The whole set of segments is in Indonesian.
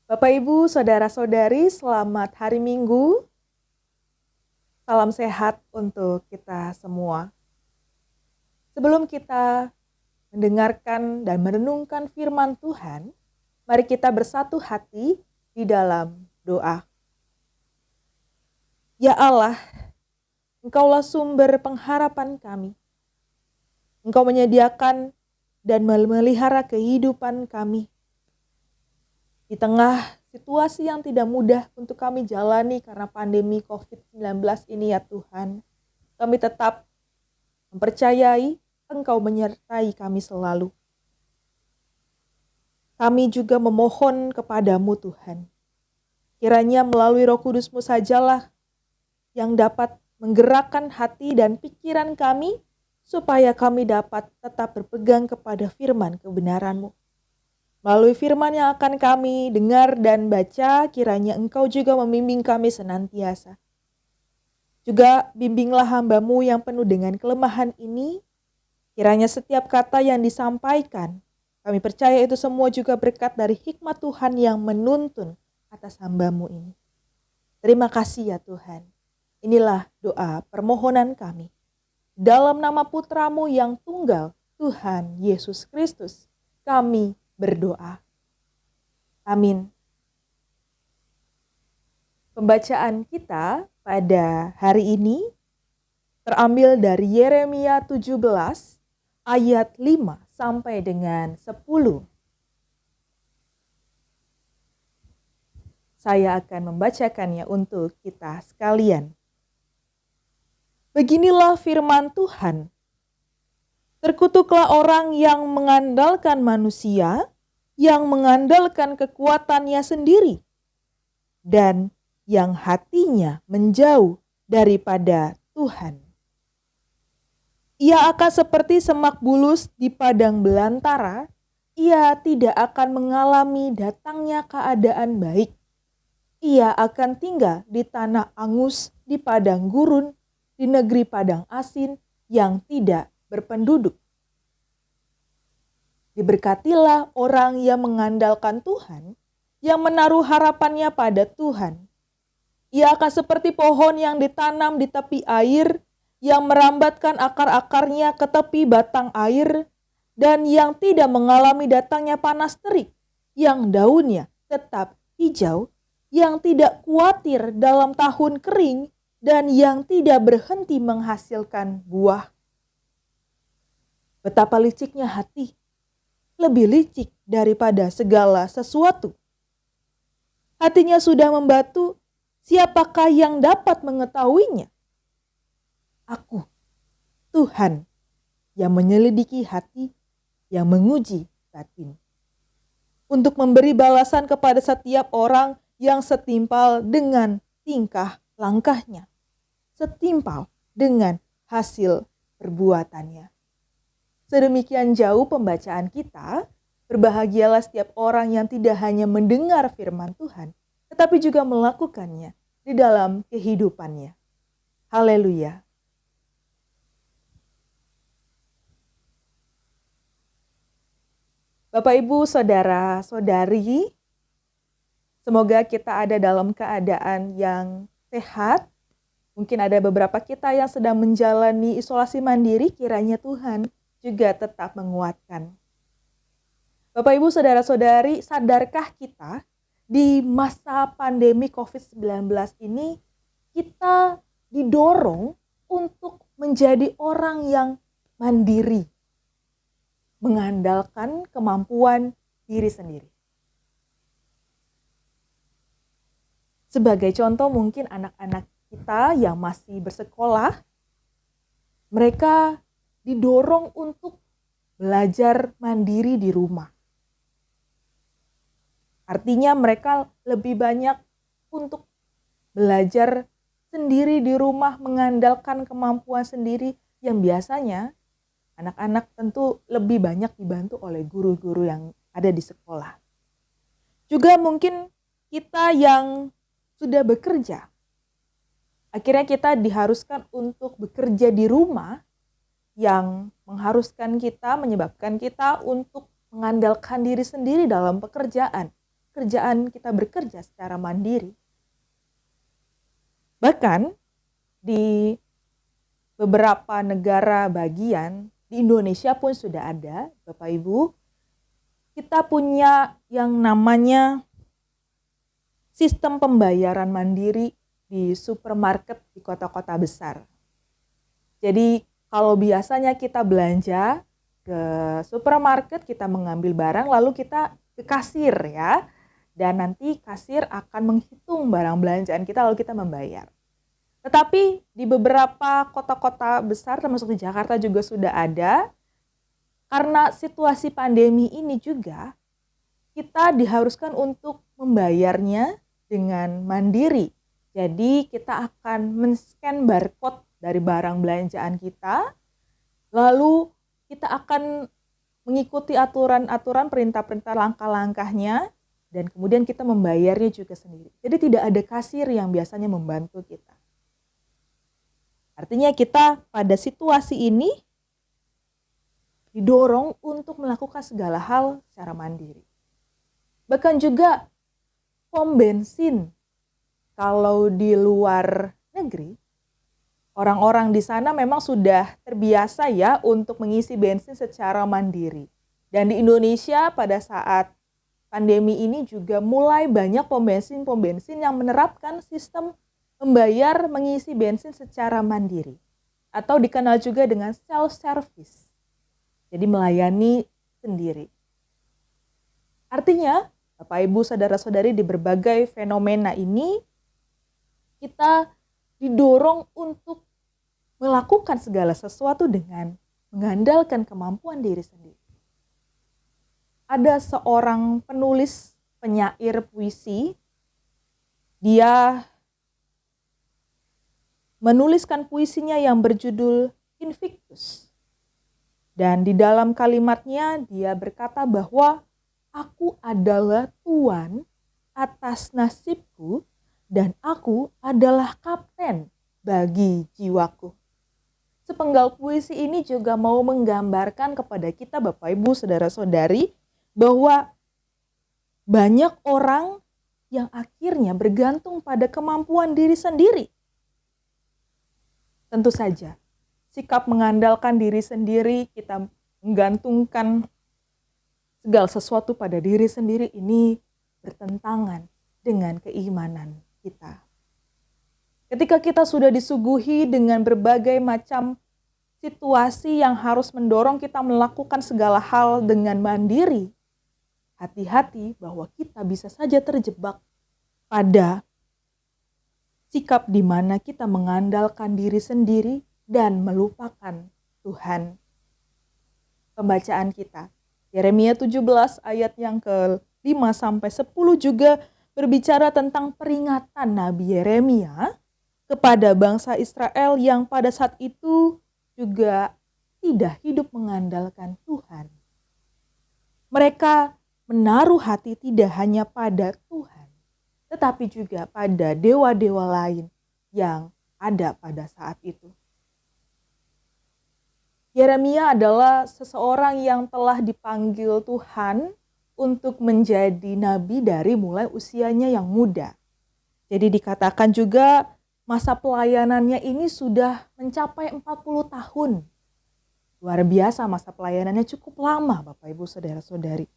Bapak, Ibu, Saudara-saudari, selamat hari Minggu. Salam sehat untuk kita semua. Sebelum kita mendengarkan dan merenungkan firman Tuhan, mari kita bersatu hati di dalam doa. Ya Allah, Engkaulah sumber pengharapan kami. Engkau menyediakan dan memelihara kehidupan kami. Di tengah situasi yang tidak mudah untuk kami jalani karena pandemi COVID-19 ini ya Tuhan, kami tetap mempercayai Engkau menyertai kami selalu. Kami juga memohon kepadamu Tuhan, kiranya melalui Roh Kudus-Mu sajalah yang dapat menggerakkan hati dan pikiran kami supaya kami dapat tetap berpegang kepada firman kebenaran-Mu. Melalui firman yang akan kami dengar dan baca, kiranya Engkau juga membimbing kami senantiasa. Juga bimbinglah hamba-Mu yang penuh dengan kelemahan ini, kiranya setiap kata yang disampaikan, kami percaya itu semua juga berkat dari hikmat Tuhan yang menuntun atas hamba-Mu ini. Terima kasih ya Tuhan. Inilah doa permohonan kami. Dalam nama Putra-Mu yang tunggal, Tuhan Yesus Kristus, kami berdoa. Amin. Pembacaan kita pada hari ini terambil dari Yeremia 17 ayat 5 sampai dengan 10. Saya akan membacakannya untuk kita sekalian. Beginilah firman Tuhan. Terkutuklah orang yang mengandalkan manusia, yang mengandalkan kekuatannya sendiri, dan yang hatinya menjauh daripada Tuhan. Ia akan seperti semak bulus di padang belantara, ia tidak akan mengalami datangnya keadaan baik. Ia akan tinggal di tanah angus, di padang gurun, di negeri padang asin yang tidak berpenduduk. Diberkatilah orang yang mengandalkan Tuhan, yang menaruh harapannya pada Tuhan. Ia akan seperti pohon yang ditanam di tepi air, yang merambatkan akar-akarnya ke tepi batang air, dan yang tidak mengalami datangnya panas terik, yang daunnya tetap hijau, yang tidak khawatir dalam tahun kering, dan yang tidak berhenti menghasilkan buah. Betapa liciknya hati, lebih licik daripada segala sesuatu. Hatinya sudah membatu, siapakah yang dapat mengetahuinya? Aku, Tuhan, yang menyelidiki hati, yang menguji batin, untuk memberi balasan kepada setiap orang yang setimpal dengan tingkah langkahnya, setimpal dengan hasil perbuatannya. Sedemikian jauh pembacaan kita. Berbahagialah setiap orang yang tidak hanya mendengar firman Tuhan, tetapi juga melakukannya di dalam kehidupannya. Haleluya. Bapak, Ibu, Saudara-saudari, semoga kita ada dalam keadaan yang sehat. Mungkin ada beberapa kita yang sedang menjalani isolasi mandiri, kiranya Tuhan juga tetap menguatkan. Bapak, Ibu, Saudara-saudari, sadarkah kita di masa pandemi COVID-19 ini kita didorong untuk menjadi orang yang mandiri, mengandalkan kemampuan diri sendiri. Sebagai contoh, mungkin anak-anak kita yang masih bersekolah, mereka didorong untuk belajar mandiri di rumah. Artinya mereka lebih banyak untuk belajar sendiri di rumah, mengandalkan kemampuan sendiri yang biasanya anak-anak tentu lebih banyak dibantu oleh guru-guru yang ada di sekolah. Juga mungkin kita yang sudah bekerja, akhirnya kita diharuskan untuk bekerja di rumah, yang menyebabkan kita untuk mengandalkan diri sendiri dalam pekerjaan. pekerjaan kita bekerja secara mandiri. Bahkan di beberapa negara bagian, di Indonesia pun sudah ada, Bapak Ibu, kita punya yang namanya sistem pembayaran mandiri di supermarket di kota-kota besar. Jadi kalau biasanya kita belanja ke supermarket, kita mengambil barang lalu kita ke kasir ya. Dan nanti kasir akan menghitung barang belanjaan kita lalu kita membayar. Tetapi di beberapa kota-kota besar termasuk di Jakarta juga sudah ada. Karena situasi pandemi ini juga kita diharuskan untuk membayarnya dengan mandiri. Jadi kita akan men-scan barcode dari barang belanjaan kita, lalu kita akan mengikuti aturan-aturan, perintah-perintah, langkah-langkahnya, dan kemudian kita membayarnya juga sendiri. Jadi tidak ada kasir yang biasanya membantu kita. Artinya kita pada situasi ini didorong untuk melakukan segala hal secara mandiri. Bahkan juga pom bensin, kalau di luar negeri, orang-orang di sana memang sudah terbiasa ya untuk mengisi bensin secara mandiri. Dan di Indonesia pada saat pandemi ini juga mulai banyak pom bensin yang menerapkan sistem membayar mengisi bensin secara mandiri. Atau dikenal juga dengan self-service. Jadi melayani sendiri. Artinya, Bapak Ibu saudara-saudari, di berbagai fenomena ini kita didorong untuk melakukan segala sesuatu dengan mengandalkan kemampuan diri sendiri. Ada seorang penulis penyair puisi, dia menuliskan puisinya yang berjudul Invictus. Dan di dalam kalimatnya dia berkata bahwa aku adalah tuan atas nasibku dan aku adalah kapten bagi jiwaku. Sepenggal puisi ini juga mau menggambarkan kepada kita Bapak Ibu saudara-saudari bahwa banyak orang yang akhirnya bergantung pada kemampuan diri sendiri. Tentu saja, sikap mengandalkan diri sendiri, kita menggantungkan segala sesuatu pada diri sendiri ini bertentangan dengan keimanan kita. Ketika kita sudah disuguhi dengan berbagai macam situasi yang harus mendorong kita melakukan segala hal dengan mandiri, hati-hati bahwa kita bisa saja terjebak pada sikap di mana kita mengandalkan diri sendiri dan melupakan Tuhan. Pembacaan kita, Yeremia 17 ayat yang ke-5 sampai 10 juga berbicara tentang peringatan Nabi Yeremia kepada bangsa Israel yang pada saat itu juga tidak hidup mengandalkan Tuhan. Mereka menaruh hati tidak hanya pada Tuhan, tetapi juga pada dewa-dewa lain yang ada pada saat itu. Yeremia adalah seseorang yang telah dipanggil Tuhan untuk menjadi nabi dari mulai usianya yang muda. Jadi dikatakan juga masa pelayanannya ini sudah mencapai 40 tahun. Luar biasa, masa pelayanannya cukup lama Bapak Ibu saudara-saudari.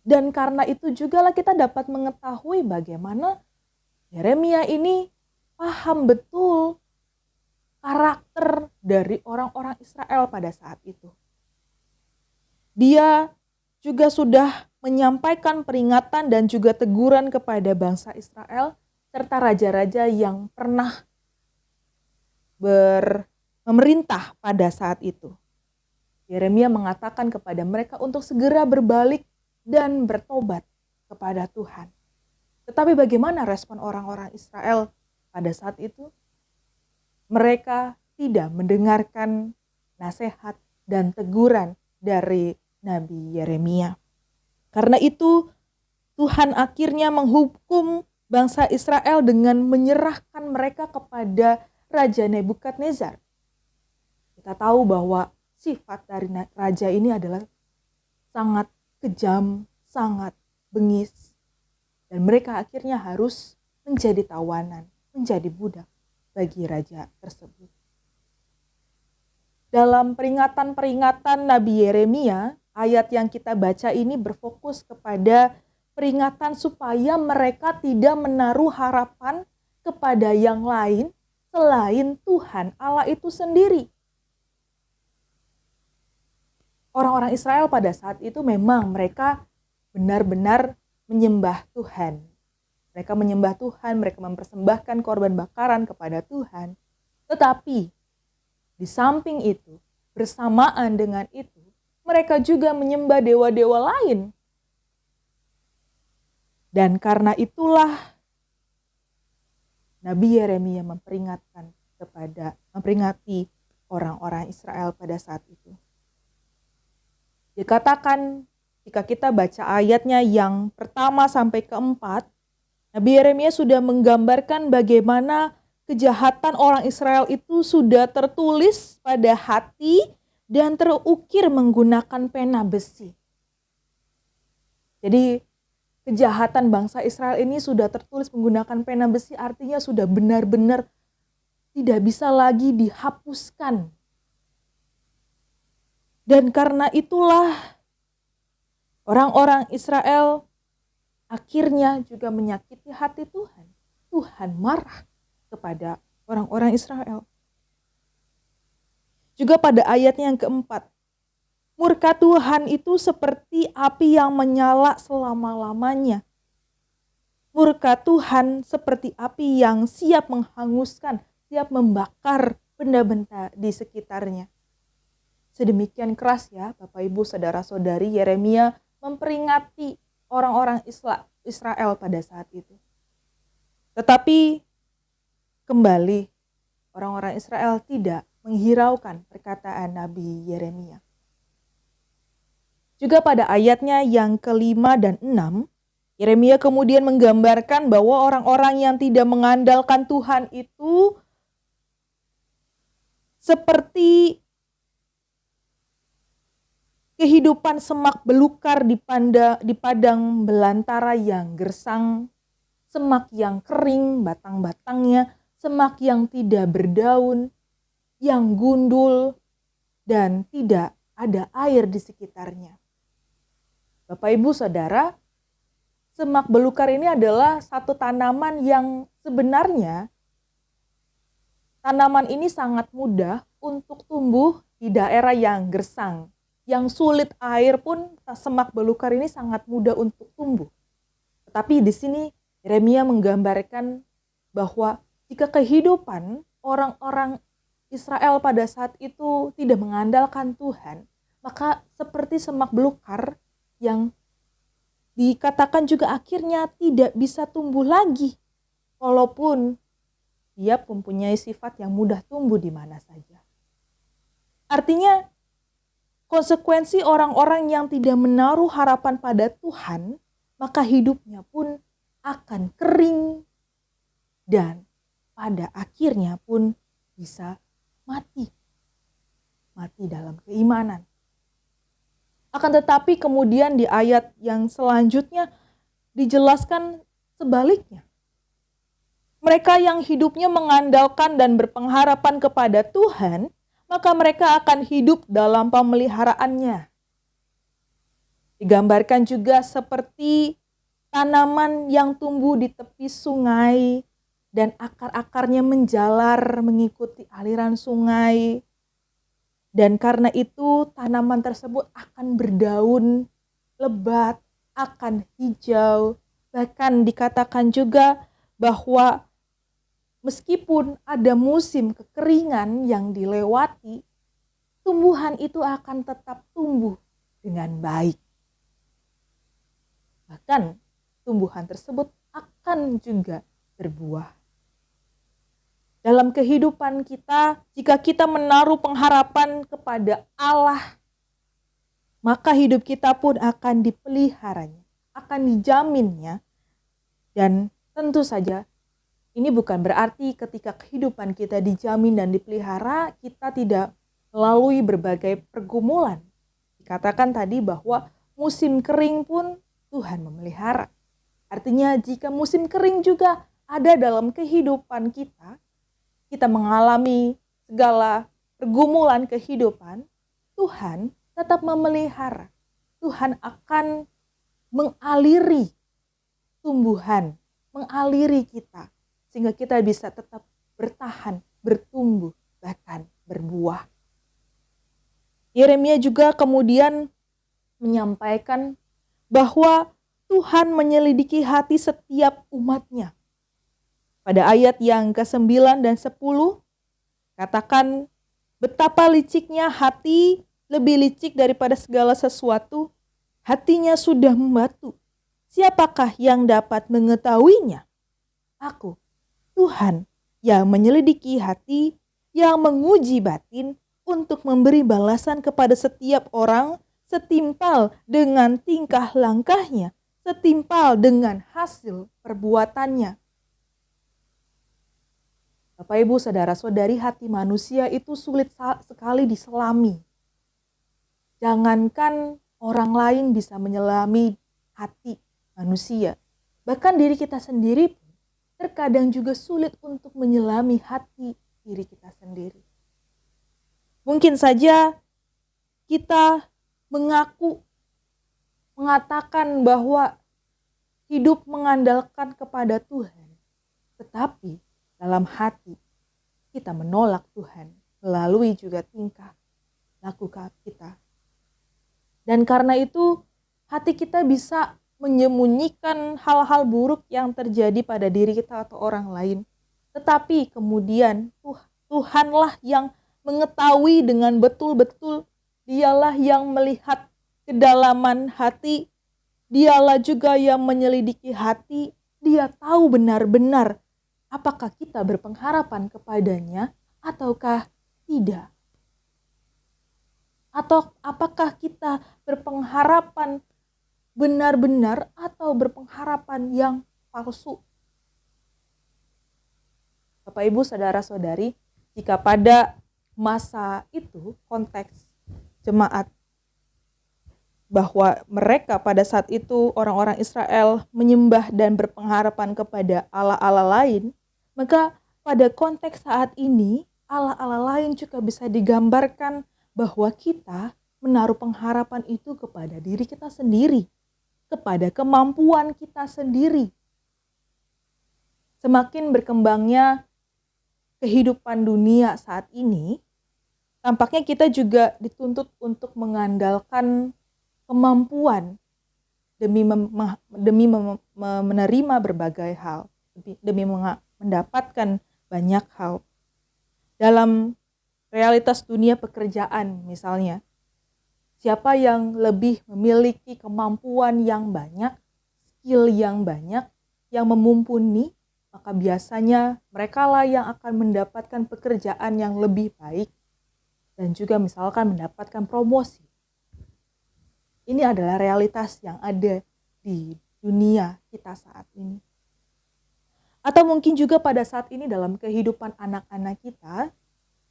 Dan karena itu juga lah kita dapat mengetahui bagaimana Yeremia ini paham betul karakter dari orang-orang Israel pada saat itu. Dia juga sudah menyampaikan peringatan dan juga teguran kepada bangsa Israel serta raja-raja yang pernah memerintah pada saat itu. Yeremia mengatakan kepada mereka untuk segera berbalik dan bertobat kepada Tuhan. Tetapi bagaimana respon orang-orang Israel pada saat itu? Mereka tidak mendengarkan nasihat dan teguran dari Nabi Yeremia. Karena itu Tuhan akhirnya menghukum bangsa Israel dengan menyerahkan mereka kepada Raja Nebukadnezar. Kita tahu bahwa sifat dari raja ini adalah sangat kejam, sangat bengis. Dan mereka akhirnya harus menjadi tawanan, menjadi budak bagi raja tersebut. Dalam peringatan-peringatan Nabi Yeremia, ayat yang kita baca ini berfokus kepada peringatan supaya mereka tidak menaruh harapan kepada yang lain selain Tuhan Allah itu sendiri. Orang-orang Israel pada saat itu memang mereka benar-benar menyembah Tuhan. Mereka menyembah Tuhan, mereka mempersembahkan korban bakaran kepada Tuhan. Tetapi di samping itu, bersamaan dengan itu, mereka juga menyembah dewa-dewa lain. Dan karena itulah Nabi Yeremia memperingati orang-orang Israel pada saat itu. Dikatakan jika kita baca ayatnya yang pertama sampai keempat, Nabi Yeremia sudah menggambarkan bagaimana kejahatan orang Israel itu sudah tertulis pada hati dan terukir menggunakan pena besi. Jadi kejahatan bangsa Israel ini sudah tertulis menggunakan pena besi, artinya sudah benar-benar tidak bisa lagi dihapuskan. Dan karena itulah orang-orang Israel akhirnya juga menyakiti hati Tuhan. Tuhan marah kepada orang-orang Israel. Juga pada ayatnya yang keempat, murka Tuhan itu seperti api yang menyala selama-lamanya. Murka Tuhan seperti api yang siap menghanguskan, siap membakar benda-benda di sekitarnya. Sedemikian keras ya Bapak Ibu Saudara-saudari Yeremia memperingati orang-orang Israel pada saat itu. Tetapi kembali orang-orang Israel tidak menghiraukan perkataan Nabi Yeremia. Juga pada ayatnya yang kelima dan 6, Yeremia kemudian menggambarkan bahwa orang-orang yang tidak mengandalkan Tuhan itu seperti kehidupan semak belukar di padang belantara yang gersang, semak yang kering batang-batangnya, semak yang tidak berdaun, yang gundul, dan tidak ada air di sekitarnya. Bapak Ibu Saudara, semak belukar ini adalah satu tanaman yang sebenarnya tanaman ini sangat mudah untuk tumbuh di daerah yang gersang. Yang sulit air pun semak belukar ini sangat mudah untuk tumbuh. Tetapi di sini Yeremia menggambarkan bahwa jika kehidupan orang-orang Israel pada saat itu tidak mengandalkan Tuhan, maka seperti semak belukar yang dikatakan juga akhirnya tidak bisa tumbuh lagi. Walaupun dia mempunyai sifat yang mudah tumbuh di mana saja. Artinya konsekuensi orang-orang yang tidak menaruh harapan pada Tuhan, maka hidupnya pun akan kering dan pada akhirnya pun bisa mati dalam keimanan. Akan tetapi kemudian di ayat yang selanjutnya dijelaskan sebaliknya. Mereka yang hidupnya mengandalkan dan berpengharapan kepada Tuhan, maka mereka akan hidup dalam pemeliharaannya. Digambarkan juga seperti tanaman yang tumbuh di tepi sungai dan akar-akarnya menjalar mengikuti aliran sungai. Dan karena itu tanaman tersebut akan berdaun lebat, akan hijau. Bahkan dikatakan juga bahwa meskipun ada musim kekeringan yang dilewati, tumbuhan itu akan tetap tumbuh dengan baik. Bahkan tumbuhan tersebut akan juga berbuah. Dalam kehidupan kita, jika kita menaruh pengharapan kepada Allah, maka hidup kita pun akan dipeliharanya, akan dijaminnya. Dan tentu saja ini bukan berarti ketika kehidupan kita dijamin dan dipelihara, kita tidak melalui berbagai pergumulan. Dikatakan tadi bahwa musim kering pun Tuhan memelihara. Artinya jika musim kering juga ada dalam kehidupan kita, kita mengalami segala pergumulan kehidupan, Tuhan tetap memelihara. Tuhan akan mengaliri tumbuhan, mengaliri kita, sehingga kita bisa tetap bertahan, bertumbuh, bahkan berbuah. Yeremia juga kemudian menyampaikan bahwa Tuhan menyelidiki hati setiap umatnya. Pada ayat yang ke-9 dan 10, katakan, betapa liciknya hati, lebih licik daripada segala sesuatu, hatinya sudah membatu. Siapakah yang dapat mengetahuinya? Aku, Tuhan, yang menyelidiki hati, yang menguji batin, untuk memberi balasan kepada setiap orang setimpal dengan tingkah langkahnya, setimpal dengan hasil perbuatannya. Bapak, Ibu, saudara-saudari, hati manusia itu sulit sekali diselami. Jangankan orang lain bisa menyelami hati manusia, bahkan diri kita sendiri pun terkadang juga sulit untuk menyelami hati diri kita sendiri. Mungkin saja kita mengatakan bahwa hidup mengandalkan kepada Tuhan, tetapi dalam hati kita menolak Tuhan melalui juga tingkah laku kita. Dan karena itu hati kita bisa menyembunyikan hal-hal buruk yang terjadi pada diri kita atau orang lain. Tetapi kemudian Tuhanlah yang mengetahui dengan betul-betul, Dialah yang melihat kedalaman hati, Dialah juga yang menyelidiki hati. Dia tahu benar-benar apakah kita berpengharapan kepadanya ataukah tidak. Atau apakah kita berpengharapan benar-benar atau berpengharapan yang palsu. Bapak, Ibu, saudara-saudari, jika pada masa itu konteks jemaat bahwa mereka pada saat itu orang-orang Israel menyembah dan berpengharapan kepada Allah-Allah lain, maka pada konteks saat ini Allah-Allah lain juga bisa digambarkan bahwa kita menaruh pengharapan itu kepada diri kita sendiri, kepada kemampuan kita sendiri. Semakin berkembangnya kehidupan dunia saat ini, tampaknya kita juga dituntut untuk mengandalkan kemampuan demi menerima berbagai hal, demi mendapatkan banyak hal. Dalam realitas dunia pekerjaan misalnya, siapa yang lebih memiliki kemampuan yang banyak, skill yang banyak, yang memumpuni, maka biasanya merekalah yang akan mendapatkan pekerjaan yang lebih baik dan juga misalkan mendapatkan promosi. Ini adalah realitas yang ada di dunia kita saat ini. Atau mungkin juga pada saat ini dalam kehidupan anak-anak kita,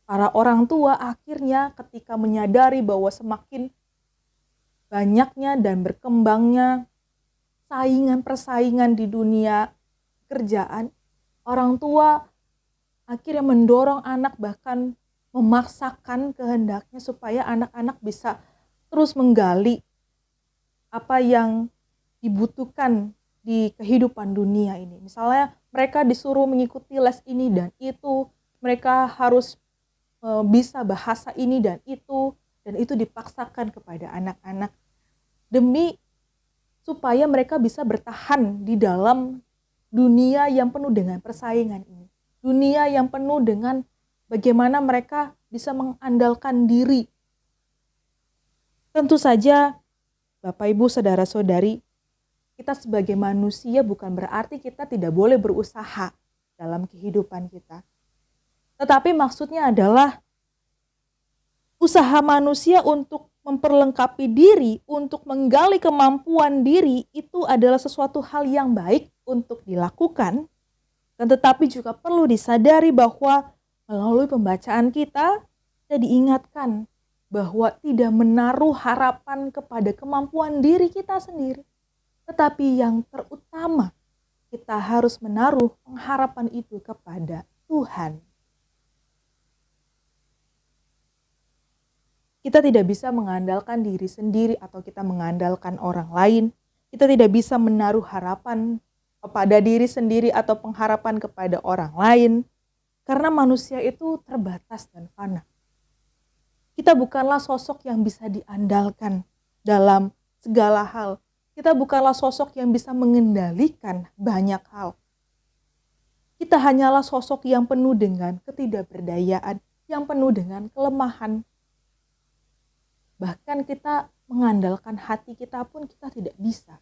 para orang tua akhirnya ketika menyadari bahwa semakin banyaknya dan berkembangnya persaingan di dunia kerjaan, orang tua akhirnya mendorong anak, bahkan memaksakan kehendaknya supaya anak-anak bisa terus menggali apa yang dibutuhkan di kehidupan dunia ini. Misalnya mereka disuruh mengikuti les ini dan itu, mereka harus bisa bahasa ini dan itu dipaksakan kepada anak-anak demi supaya mereka bisa bertahan di dalam dunia yang penuh dengan persaingan ini. Dunia yang penuh dengan bagaimana mereka bisa mengandalkan diri. Tentu saja Bapak, Ibu, saudara-saudari, kita sebagai manusia bukan berarti kita tidak boleh berusaha dalam kehidupan kita. Tetapi maksudnya adalah usaha manusia untuk memperlengkapi diri, untuk menggali kemampuan diri, itu adalah sesuatu hal yang baik untuk dilakukan. Dan tetapi juga perlu disadari bahwa melalui pembacaan kita diingatkan bahwa tidak menaruh harapan kepada kemampuan diri kita sendiri. Tetapi yang terutama, kita harus menaruh pengharapan itu kepada Tuhan. Kita tidak bisa mengandalkan diri sendiri atau kita mengandalkan orang lain. Kita tidak bisa menaruh harapan kepada diri sendiri atau pengharapan kepada orang lain. Karena manusia itu terbatas dan fana. Kita bukanlah sosok yang bisa diandalkan dalam segala hal. Kita bukanlah sosok yang bisa mengendalikan banyak hal. Kita hanyalah sosok yang penuh dengan ketidakberdayaan, yang penuh dengan kelemahan. Bahkan kita mengandalkan hati kita pun kita tidak bisa.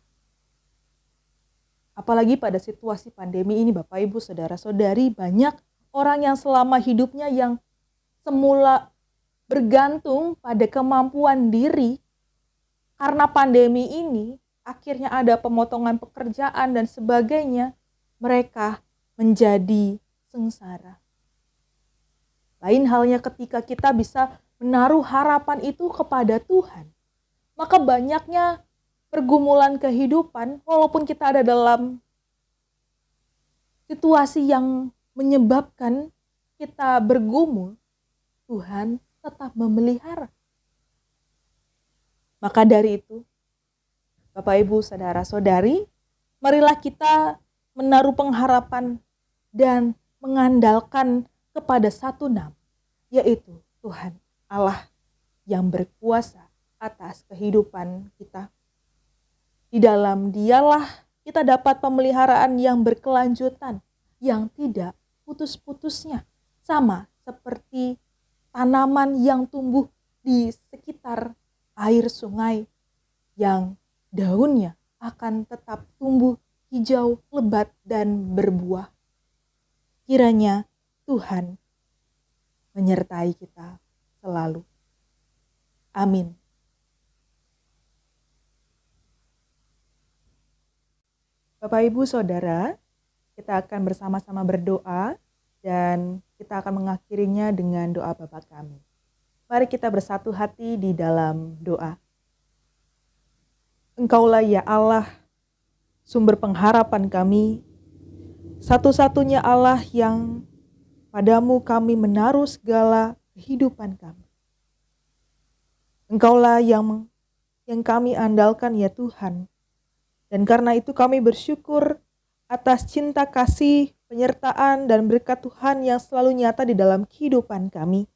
Apalagi pada situasi pandemi ini, Bapak, Ibu, Saudara-saudari, banyak orang yang selama hidupnya yang semula bergantung pada kemampuan diri, karena pandemi ini akhirnya ada pemotongan pekerjaan dan sebagainya, mereka menjadi sengsara. Lain halnya ketika kita bisa menaruh harapan itu kepada Tuhan. Maka banyaknya pergumulan kehidupan, walaupun kita ada dalam situasi yang menyebabkan kita bergumul, Tuhan tetap memelihara. Maka dari itu, Bapak, Ibu, Saudara-saudari, marilah kita menaruh pengharapan dan mengandalkan kepada satu nama, yaitu Tuhan Allah yang berkuasa atas kehidupan kita. Di dalam Dialah kita dapat pemeliharaan yang berkelanjutan, yang tidak putus-putusnya, sama seperti tanaman yang tumbuh di sekitar air sungai, yang daunnya akan tetap tumbuh hijau, lebat, dan berbuah. Kiranya Tuhan menyertai kita selalu. Amin. Bapak, Ibu, Saudara, kita akan bersama-sama berdoa dan kita akan mengakhirinya dengan doa Bapa kami. Mari kita bersatu hati di dalam doa. Engkaulah ya Allah, sumber pengharapan kami, satu-satunya Allah yang padamu kami menaruh segala kehidupan kami. Engkaulah yang kami andalkan ya Tuhan. Dan karena itu kami bersyukur atas cinta kasih, penyertaan, dan berkat Tuhan yang selalu nyata di dalam kehidupan kami.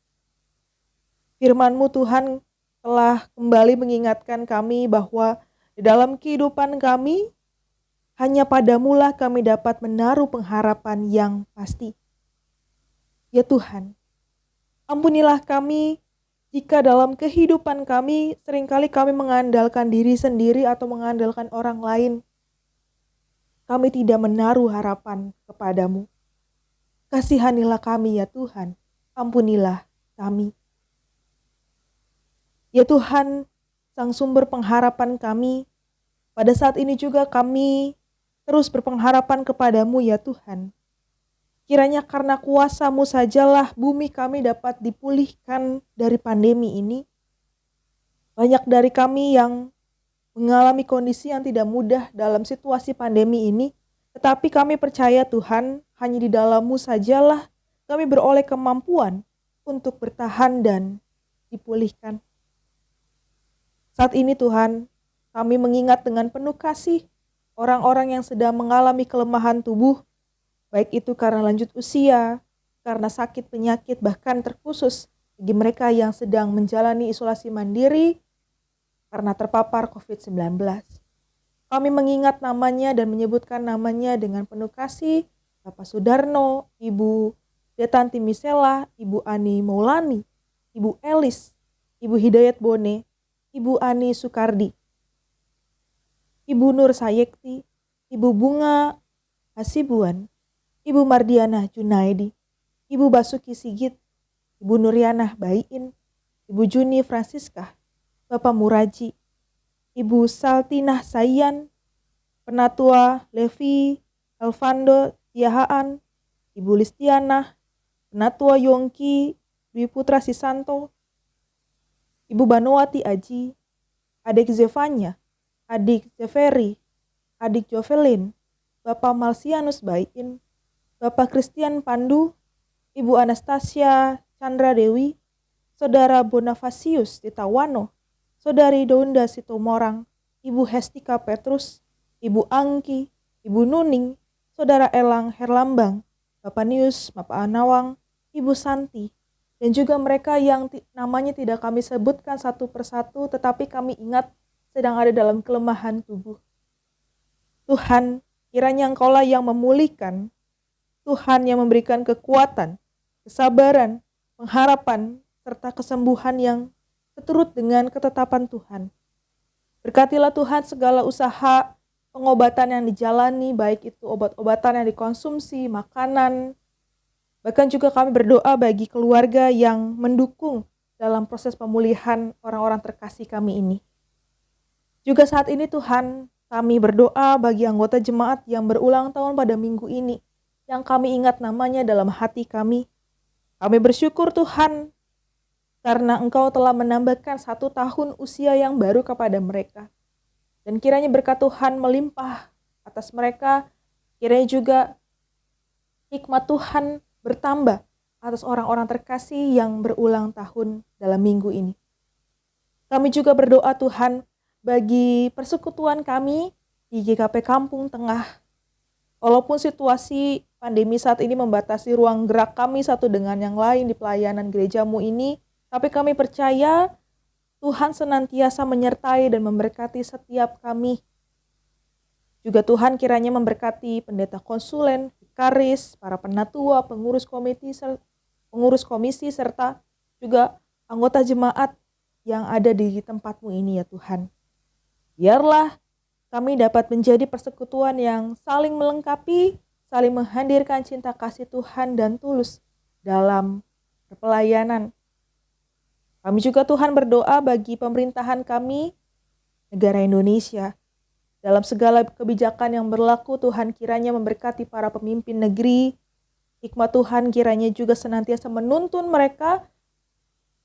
Firman-Mu Tuhan telah kembali mengingatkan kami bahwa di dalam kehidupan kami, hanya padamu-lah kami dapat menaruh pengharapan yang pasti. Ya Tuhan, ampunilah kami jika dalam kehidupan kami seringkali kami mengandalkan diri sendiri atau mengandalkan orang lain. Kami tidak menaruh harapan kepadamu. Kasihanilah kami ya Tuhan, ampunilah kami. Ya Tuhan, Sang sumber pengharapan kami, pada saat ini juga kami terus berpengharapan kepadamu ya Tuhan. Kiranya karena kuasa-Mu sajalah bumi kami dapat dipulihkan dari pandemi ini. Banyak dari kami yang mengalami kondisi yang tidak mudah dalam situasi pandemi ini, tetapi kami percaya Tuhan, hanya di dalam-Mu sajalah kami beroleh kemampuan untuk bertahan dan dipulihkan. Saat ini Tuhan, kami mengingat dengan penuh kasih orang-orang yang sedang mengalami kelemahan tubuh, baik itu karena lanjut usia, karena sakit penyakit, bahkan terkhusus bagi mereka yang sedang menjalani isolasi mandiri karena terpapar COVID-19. Kami mengingat namanya dan menyebutkan namanya dengan penuh kasih, Bapak Sudarno, Ibu Detanti Misela, Ibu Ani Maulani, Ibu Elis, Ibu Hidayat Bone, Ibu Ani Sukardi, Ibu Nur Sayekti, Ibu Bunga Hasibuan, Ibu Mardiana Junaidi, Ibu Basuki Sigit, Ibu Nurianah Baiin, Ibu Juni Francisca, Bapak Muraji, Ibu Saltinah Sayan, Penatua Levi Alvando Tiahaan, Ibu Listianah, Penatua Yongki Dwi Putra Sisanto, Ibu Banowati Aji, Adik Zevanya, Adik Zeveri, adik Jovelyn, Bapak Malsianus Baiin, Bapak Christian Pandu, Ibu Anastasia Chandra Dewi, Saudara Bonavasius Titawano, Saudari Donda Situmorang, Ibu Hestika Petrus, Ibu Angki, Ibu Nuning, Saudara Elang Herlambang, Bapak Nius, Bapak Anawang, Ibu Santi, dan juga mereka yang namanya tidak kami sebutkan satu persatu, tetapi kami ingat sedang ada dalam kelemahan tubuh. Tuhan, kiranya Engkaulah yang memulihkan, Tuhan yang memberikan kekuatan, kesabaran, pengharapan, serta kesembuhan yang seturut dengan ketetapan Tuhan. Berkatilah Tuhan segala usaha pengobatan yang dijalani, baik itu obat-obatan yang dikonsumsi, makanan. Bahkan juga kami berdoa bagi keluarga yang mendukung dalam proses pemulihan orang-orang terkasih kami ini. Juga saat ini Tuhan, kami berdoa bagi anggota jemaat yang berulang tahun pada minggu ini, yang kami ingat namanya dalam hati kami. Kami bersyukur Tuhan, karena Engkau telah menambahkan 1 tahun usia yang baru kepada mereka. Dan kiranya berkat Tuhan melimpah atas mereka, kiranya juga hikmat Tuhan bertambah atas orang-orang terkasih yang berulang tahun dalam minggu ini. Kami juga berdoa Tuhan bagi persekutuan kami di GKP Kampung Tengah. Walaupun situasi pandemi saat ini membatasi ruang gerak kami satu dengan yang lain di pelayanan gerejamu ini, tapi kami percaya Tuhan senantiasa menyertai dan memberkati setiap kami. Juga Tuhan kiranya memberkati pendeta konsulen, vikaris, para penatua, pengurus komisi, serta juga anggota jemaat yang ada di tempatmu ini ya Tuhan. Biarlah kami dapat menjadi persekutuan yang saling melengkapi, saling menghadirkan cinta kasih Tuhan dan tulus dalam pelayanan. Kami juga Tuhan berdoa bagi pemerintahan kami, negara Indonesia. Dalam segala kebijakan yang berlaku, Tuhan kiranya memberkati para pemimpin negeri. Hikmat Tuhan kiranya juga senantiasa menuntun mereka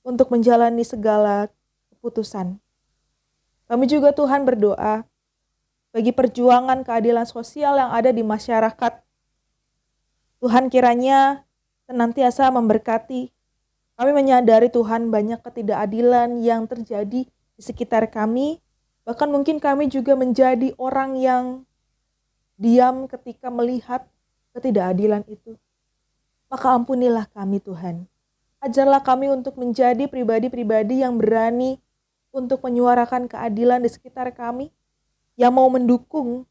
untuk menjalani segala keputusan. Kami juga Tuhan berdoa bagi perjuangan keadilan sosial yang ada di masyarakat. Tuhan kiranya senantiasa memberkati. Kami menyadari Tuhan banyak ketidakadilan yang terjadi di sekitar kami. Bahkan mungkin kami juga menjadi orang yang diam ketika melihat ketidakadilan itu. Maka ampunilah kami Tuhan. Ajarlah kami untuk menjadi pribadi-pribadi yang berani untuk menyuarakan keadilan di sekitar kami, yang mau mendukung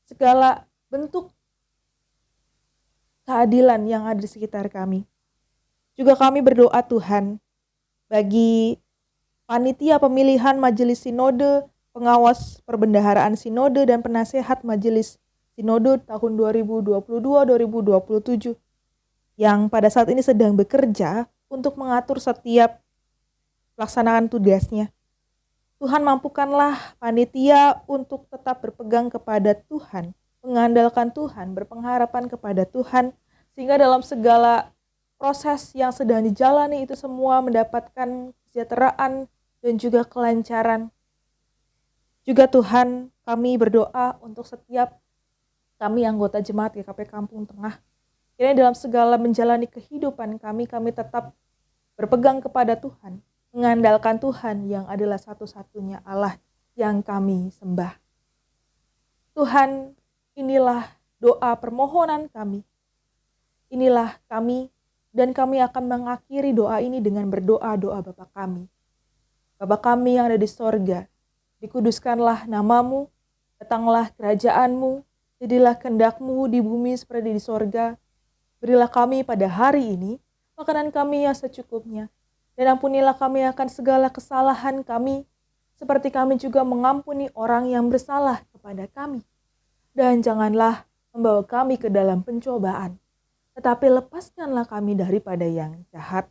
segala bentuk keadilan yang ada di sekitar kami. Juga kami berdoa Tuhan bagi panitia pemilihan Majelis Sinode, pengawas perbendaharaan Sinode, dan penasehat Majelis Sinode tahun 2022-2027 yang pada saat ini sedang bekerja untuk mengatur setiap pelaksanaan tugasnya. Tuhan mampukanlah panitia untuk tetap berpegang kepada Tuhan, mengandalkan Tuhan, berpengharapan kepada Tuhan, sehingga dalam segala proses yang sedang dijalani itu semua mendapatkan kesejahteraan dan juga kelancaran. Juga Tuhan, kami berdoa untuk setiap kami anggota jemaat GKP Kampung Tengah. Kiranya dalam segala menjalani kehidupan kami tetap berpegang kepada Tuhan, mengandalkan Tuhan yang adalah satu-satunya Allah yang kami sembah. Tuhan, inilah doa permohonan kami. Inilah kami, dan kami akan mengakhiri doa ini dengan berdoa-doa Bapa kami. Bapa kami yang ada di sorga, dikuduskanlah namamu, datanglah kerajaanmu, jadilah kehendak-mu di bumi seperti di sorga. Berilah kami pada hari ini makanan kami yang secukupnya, dan ampunilah kami akan segala kesalahan kami, seperti kami juga mengampuni orang yang bersalah kepada kami. Dan janganlah membawa kami ke dalam pencobaan, tetapi lepaskanlah kami daripada yang jahat.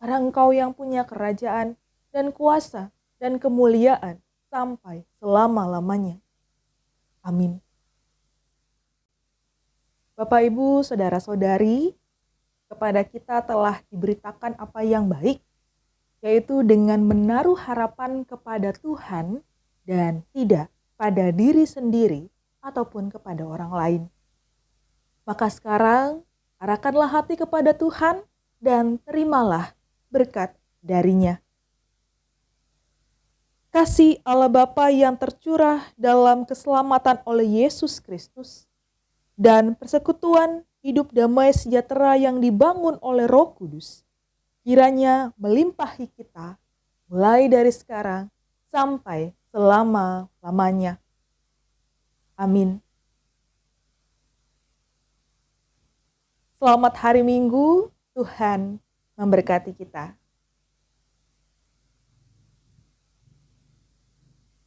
Karena Engkau yang punya kerajaan dan kuasa dan kemuliaan sampai selama-lamanya. Amin. Bapak, Ibu, Saudara-saudari, kepada kita telah diberitakan apa yang baik, yaitu dengan menaruh harapan kepada Tuhan dan tidak pada diri sendiri, ataupun kepada orang lain. Maka sekarang, arahkanlah hati kepada Tuhan dan terimalah berkat darinya. Kasih Allah Bapa yang tercurah dalam keselamatan oleh Yesus Kristus dan persekutuan hidup damai sejahtera yang dibangun oleh Roh Kudus, kiranya melimpahi kita mulai dari sekarang sampai selama-lamanya. Amin. Selamat hari Minggu, Tuhan memberkati kita.